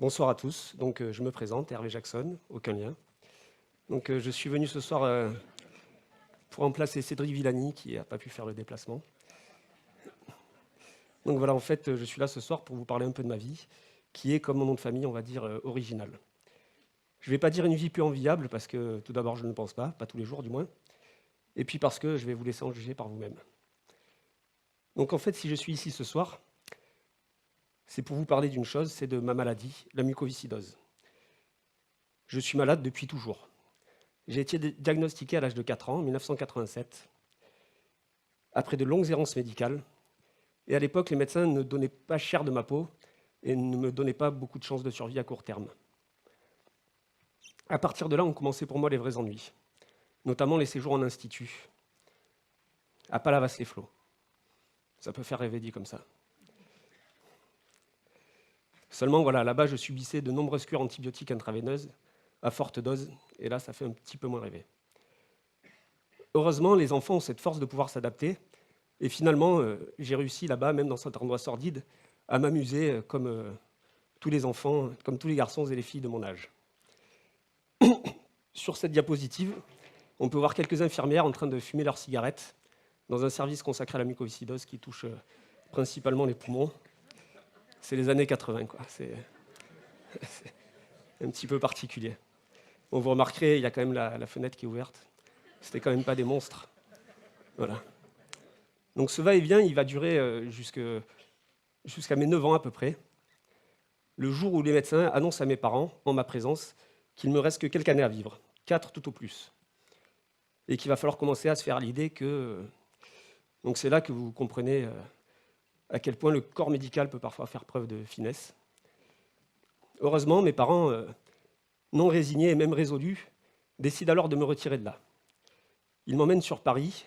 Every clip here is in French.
Bonsoir à tous. Je me présente, Hervé Jackson, aucun lien. Je suis venu ce soir pour remplacer Cédric Villani qui n'a pas pu faire le déplacement. En fait, je suis là ce soir pour vous parler un peu de ma vie, qui est, comme mon nom de famille, on va dire, original. Je ne vais pas dire une vie peu enviable, parce que tout d'abord, je ne pense pas tous les jours du moins, et puis parce que je vais vous laisser en juger par vous-même. En fait, si je suis ici ce soir, c'est pour vous parler d'une chose, c'est de ma maladie, la mucoviscidose. Je suis malade depuis toujours. J'ai été diagnostiqué à l'âge de 4 ans, en 1987, après de longues errances médicales. Et à l'époque, les médecins ne donnaient pas cher de ma peau et ne me donnaient pas beaucoup de chances de survie à court terme. À partir de là, ont commencé pour moi les vrais ennuis, notamment les séjours en institut, à Palavas-les-Flots. Ça peut faire rêver dit comme ça. Seulement, voilà, là-bas, je subissais de nombreuses cures antibiotiques intraveineuses à forte dose, et là, ça fait un petit peu moins rêver. Heureusement, les enfants ont cette force de pouvoir s'adapter, et finalement, j'ai réussi là-bas, même dans cet endroit sordide, à m'amuser comme tous les enfants, comme tous les garçons et les filles de mon âge. Sur cette diapositive, on peut voir quelques infirmières en train de fumer leurs cigarettes dans un service consacré à la mucoviscidose qui touche principalement les poumons. C'est les années 80, quoi. C'est un petit peu particulier. Bon, vous remarquerez, il y a quand même la fenêtre qui est ouverte. C'était quand même pas des monstres. Voilà. Donc ce va-et-vient, il va durer jusqu'à mes 9 ans à peu près, le jour où les médecins annoncent à mes parents, en ma présence, qu'il ne me reste que quelques années à vivre, 4 tout au plus, et qu'il va falloir commencer à se faire l'idée que... Donc c'est là que vous comprenez à quel point le corps médical peut parfois faire preuve de finesse. Heureusement, mes parents, non résignés et même résolus, décident alors de me retirer de là. Ils m'emmènent sur Paris,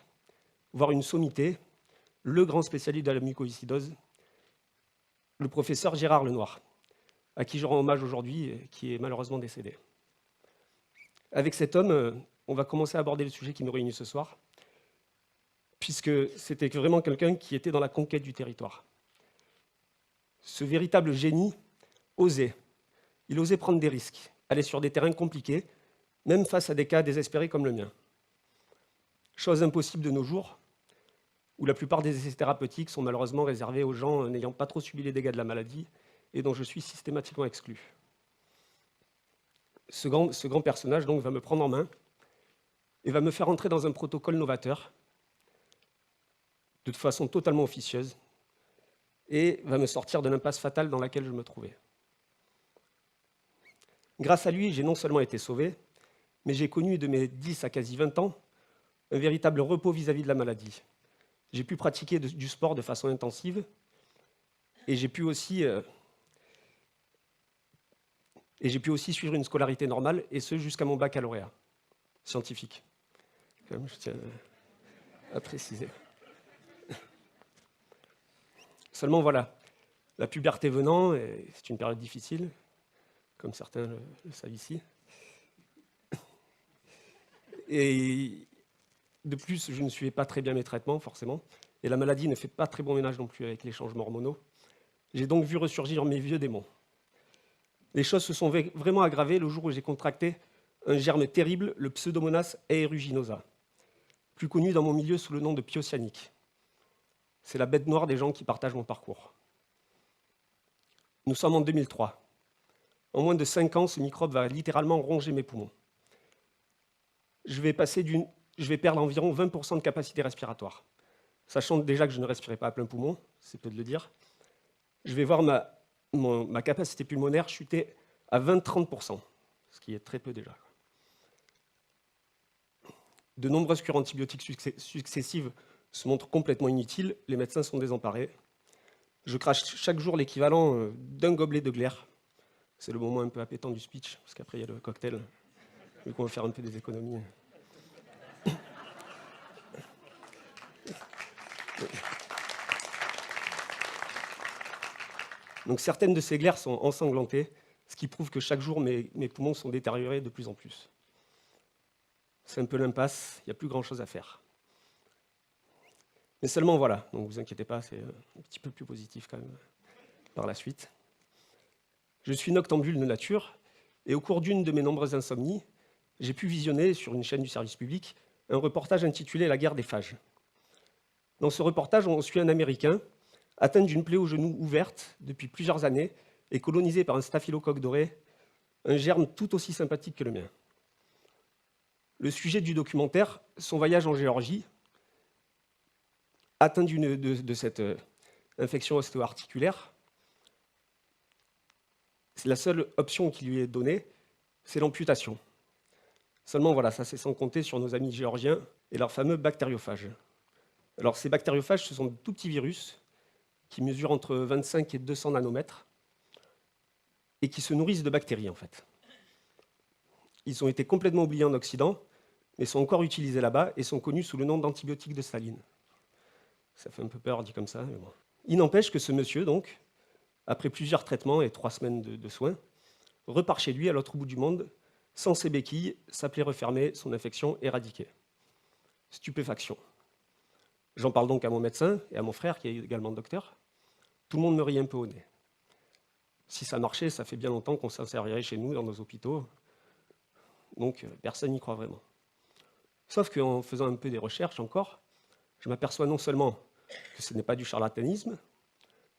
voir une sommité, le grand spécialiste de la mucoviscidose, le professeur Gérard Lenoir, à qui je rends hommage aujourd'hui et qui est malheureusement décédé. Avec cet homme, on va commencer à aborder le sujet qui nous réunit ce soir, puisque c'était vraiment quelqu'un qui était dans la conquête du territoire. Ce véritable génie osait. Il osait prendre des risques, aller sur des terrains compliqués, même face à des cas désespérés comme le mien. Chose impossible de nos jours, où la plupart des essais thérapeutiques sont malheureusement réservés aux gens n'ayant pas trop subi les dégâts de la maladie et dont je suis systématiquement exclu. Ce grand personnage donc, va me prendre en main et va me faire entrer dans un protocole novateur, de façon totalement officieuse, et va me sortir de l'impasse fatale dans laquelle je me trouvais. Grâce à lui, j'ai non seulement été sauvé, mais j'ai connu de mes 10 à quasi 20 ans un véritable repos vis-à-vis de la maladie. J'ai pu pratiquer du sport de façon intensive et j'ai pu aussi suivre une scolarité normale, et ce jusqu'à mon baccalauréat scientifique. Comme je tiens à préciser. Seulement voilà, la puberté venant, c'est une période difficile, comme certains le savent ici. Et de plus, je ne suivais pas très bien mes traitements, forcément, et la maladie ne fait pas très bon ménage non plus avec les changements hormonaux. J'ai donc vu ressurgir mes vieux démons. Les choses se sont vraiment aggravées le jour où j'ai contracté un germe terrible, le Pseudomonas aeruginosa, plus connu dans mon milieu sous le nom de pyocianique. C'est la bête noire des gens qui partagent mon parcours. Nous sommes en 2003. En moins de 5 ans, ce microbe va littéralement ronger mes poumons. Je vais perdre environ 20% de capacité respiratoire. Sachant déjà que je ne respirais pas à plein poumon, c'est peu de le dire, je vais voir ma capacité pulmonaire chuter à 20-30%, ce qui est très peu déjà. De nombreuses cures antibiotiques successives se montrent complètement inutiles, les médecins sont désemparés. Je crache chaque jour l'équivalent d'un gobelet de glaire. C'est le moment un peu appétant du speech, parce qu'après il y a le cocktail, vu qu'on va faire un peu des économies. Donc certaines de ces glaires sont ensanglantées, ce qui prouve que chaque jour mes poumons sont détériorés de plus en plus. C'est un peu l'impasse, il n'y a plus grand-chose à faire. Mais seulement voilà, donc vous inquiétez pas, c'est un petit peu plus positif quand même par la suite. Je suis noctambule de nature, et au cours d'une de mes nombreuses insomnies, j'ai pu visionner sur une chaîne du service public un reportage intitulé « La guerre des phages ». Dans ce reportage, on suit un Américain atteint d'une plaie au genou ouverte depuis plusieurs années et colonisé par un staphylocoque doré, un germe tout aussi sympathique que le mien. Le sujet du documentaire, son voyage en Géorgie, atteint de cette infection ostéo-articulaire. La seule option qui lui est donnée, c'est l'amputation. Seulement, voilà, ça c'est sans compter sur nos amis géorgiens et leurs fameux bactériophages. Alors, ces bactériophages, ce sont de tout petits virus qui mesurent entre 25 et 200 nanomètres et qui se nourrissent de bactéries, en fait. Ils ont été complètement oubliés en Occident, mais sont encore utilisés là-bas et sont connus sous le nom d'antibiotiques de Staline. Ça fait un peu peur dit comme ça, mais bon. Il n'empêche que ce monsieur, donc, après plusieurs traitements et 3 semaines de soins, repart chez lui à l'autre bout du monde, sans ses béquilles, sa plaie refermée, son infection éradiquée. Stupéfaction. J'en parle donc à mon médecin et à mon frère, qui est également docteur. Tout le monde me rit un peu au nez. Si ça marchait, ça fait bien longtemps qu'on s'en servirait chez nous, dans nos hôpitaux. Donc, personne n'y croit vraiment. Sauf qu'en faisant un peu des recherches encore, je m'aperçois non seulement que ce n'est pas du charlatanisme,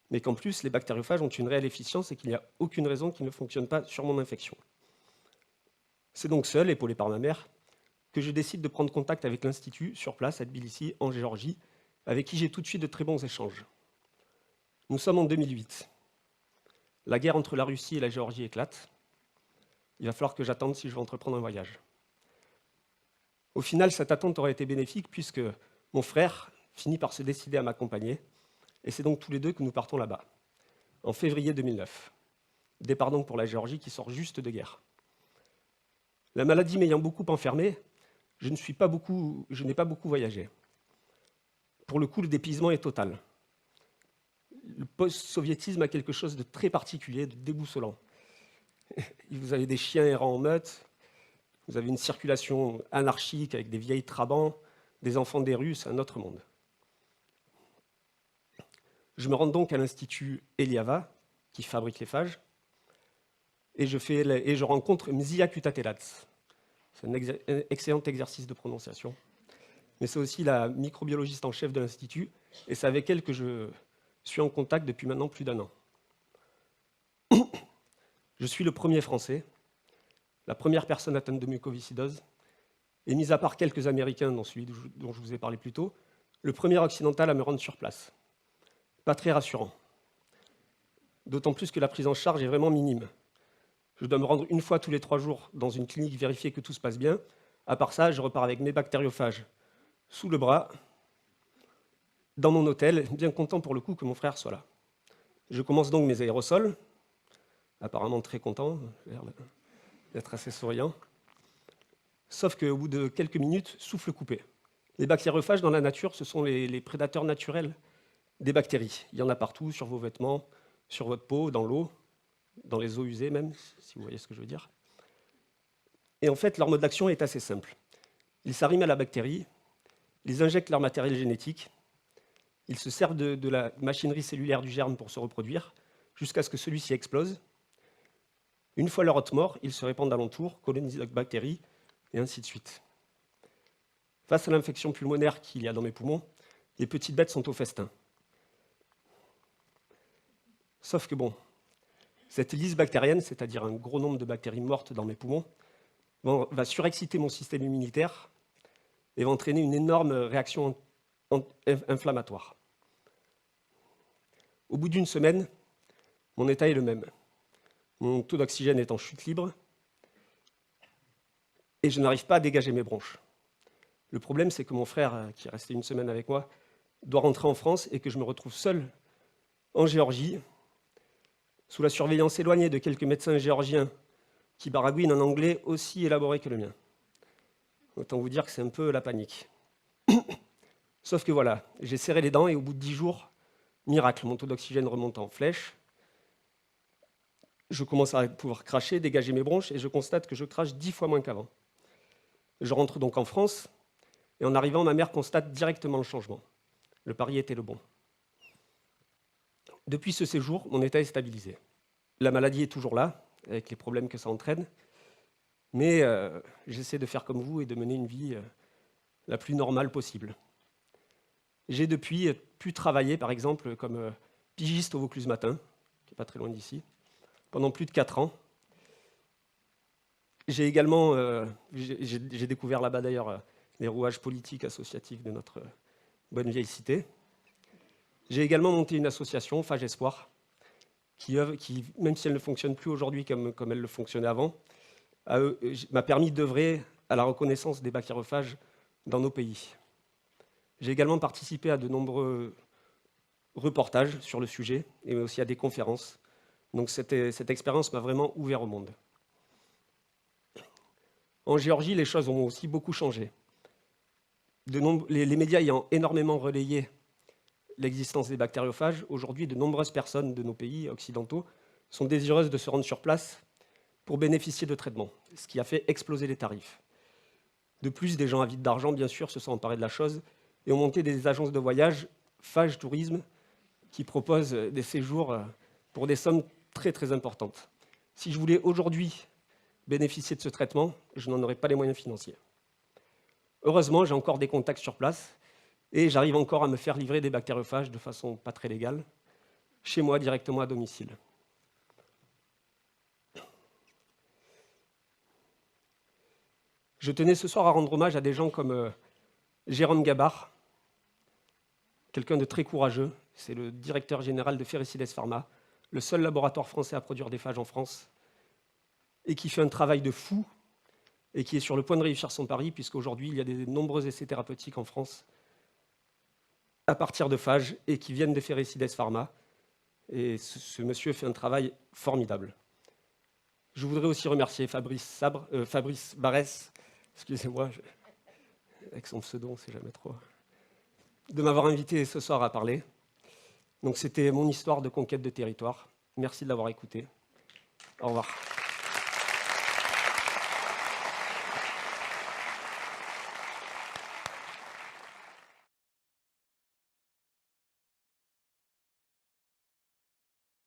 mais qu'en plus, les bactériophages ont une réelle efficience et qu'il n'y a aucune raison qu'ils ne fonctionnent pas sur mon infection. C'est donc seul, épaulé par ma mère, que je décide de prendre contact avec l'Institut sur place à Tbilissi, en Géorgie, avec qui j'ai tout de suite de très bons échanges. Nous sommes en 2008. La guerre entre la Russie et la Géorgie éclate. Il va falloir que j'attende si je veux entreprendre un voyage. Au final, cette attente aurait été bénéfique puisque mon frère finit par se décider à m'accompagner, et c'est donc tous les deux que nous partons là-bas, en février 2009. Départ donc pour la Géorgie qui sort juste de guerre. La maladie m'ayant beaucoup enfermé, je n'ai pas beaucoup voyagé. Pour le coup, le dépaysement est total. Le post-soviétisme a quelque chose de très particulier, de déboussolant. Vous avez des chiens errants en meute, vous avez une circulation anarchique avec des vieilles trabants, des enfants des rues, c'est un autre monde. Je me rends donc à l'Institut Eliava, qui fabrique les phages, et je rencontre Mzia Kutatelats. C'est un excellent exercice de prononciation. Mais c'est aussi la microbiologiste en chef de l'Institut, et c'est avec elle que je suis en contact depuis maintenant plus d'1 an. Je suis le premier Français, la première personne atteinte de mucoviscidose, et mis à part quelques Américains, dont celui dont je vous ai parlé plus tôt, le premier occidental à me rendre sur place. Pas très rassurant. D'autant plus que la prise en charge est vraiment minime. Je dois me rendre une fois tous les 3 jours dans une clinique vérifier que tout se passe bien. À part ça, je repars avec mes bactériophages sous le bras, dans mon hôtel, bien content pour le coup que mon frère soit là. Je commence donc mes aérosols, apparemment très content, l'air d'être assez souriant. Sauf qu'au bout de quelques minutes, souffle coupé. Les bactériophages dans la nature, ce sont les prédateurs naturels des bactéries. Il y en a partout, sur vos vêtements, sur votre peau, dans l'eau, dans les eaux usées même, si vous voyez ce que je veux dire. Et en fait, leur mode d'action est assez simple. Ils s'arriment à la bactérie, ils injectent leur matériel génétique, ils se servent de la machinerie cellulaire du germe pour se reproduire, jusqu'à ce que celui-ci explose. Une fois leur hôte mort, ils se répandent alentour, colonisent la bactérie, et ainsi de suite. Face à l'infection pulmonaire qu'il y a dans mes poumons, les petites bêtes sont au festin. Sauf que bon, cette lisse bactérienne, c'est-à-dire un gros nombre de bactéries mortes dans mes poumons, va surexciter mon système immunitaire et va entraîner une énorme réaction inflammatoire. Au bout d'une semaine, mon état est le même. Mon taux d'oxygène est en chute libre et je n'arrive pas à dégager mes bronches. Le problème, c'est que mon frère, qui est resté une semaine avec moi, doit rentrer en France et que je me retrouve seul en Géorgie, sous la surveillance éloignée de quelques médecins géorgiens qui baragouinent un anglais aussi élaboré que le mien. Autant vous dire que c'est un peu la panique. Sauf que voilà, j'ai serré les dents et au bout de 10 jours, miracle, mon taux d'oxygène remonte en flèche. Je commence à pouvoir cracher, dégager mes bronches et je constate que je crache 10 fois moins qu'avant. Je rentre donc en France et en arrivant, ma mère constate directement le changement. Le pari était le bon. Depuis ce séjour, mon état est stabilisé. La maladie est toujours là, avec les problèmes que ça entraîne, mais j'essaie de faire comme vous et de mener une vie la plus normale possible. J'ai depuis pu travailler, par exemple, comme pigiste au Vaucluse Matin, qui n'est pas très loin d'ici, pendant plus de 4 ans. J'ai également j'ai découvert là-bas d'ailleurs les rouages politiques associatifs de notre bonne vieille cité. J'ai également monté une association, Phage Espoir, qui, même si elle ne fonctionne plus aujourd'hui comme elle le fonctionnait avant, m'a permis d'œuvrer à la reconnaissance des bactériophages dans nos pays. J'ai également participé à de nombreux reportages sur le sujet, et aussi à des conférences. Donc cette expérience m'a vraiment ouvert au monde. En Géorgie, les choses ont aussi beaucoup changé. Les médias ayant énormément relayé l'existence des bactériophages, aujourd'hui, de nombreuses personnes de nos pays occidentaux sont désireuses de se rendre sur place pour bénéficier de traitements, ce qui a fait exploser les tarifs. De plus, des gens avides d'argent, bien sûr, se sont emparés de la chose et ont monté des agences de voyage, Phage Tourisme, qui proposent des séjours pour des sommes très très importantes. Si je voulais aujourd'hui bénéficier de ce traitement, je n'en aurais pas les moyens financiers. Heureusement, j'ai encore des contacts sur place et j'arrive encore à me faire livrer des bactériophages de façon pas très légale, chez moi, directement à domicile. Je tenais ce soir à rendre hommage à des gens comme Jérôme Gabard, quelqu'un de très courageux. C'est le directeur général de Ferricides Pharma, le seul laboratoire français à produire des phages en France, et qui fait un travail de fou, et qui est sur le point de réussir son pari, puisqu'aujourd'hui, il y a de nombreux essais thérapeutiques en France à partir de phages, et qui viennent de Ferricides Pharma. Et ce monsieur fait un travail formidable. Je voudrais aussi remercier Fabrice Barès, excusez-moi, avec son pseudo, on ne sait jamais trop, de m'avoir invité ce soir à parler. Donc c'était mon histoire de conquête de territoire. Merci de l'avoir écouté. Au revoir.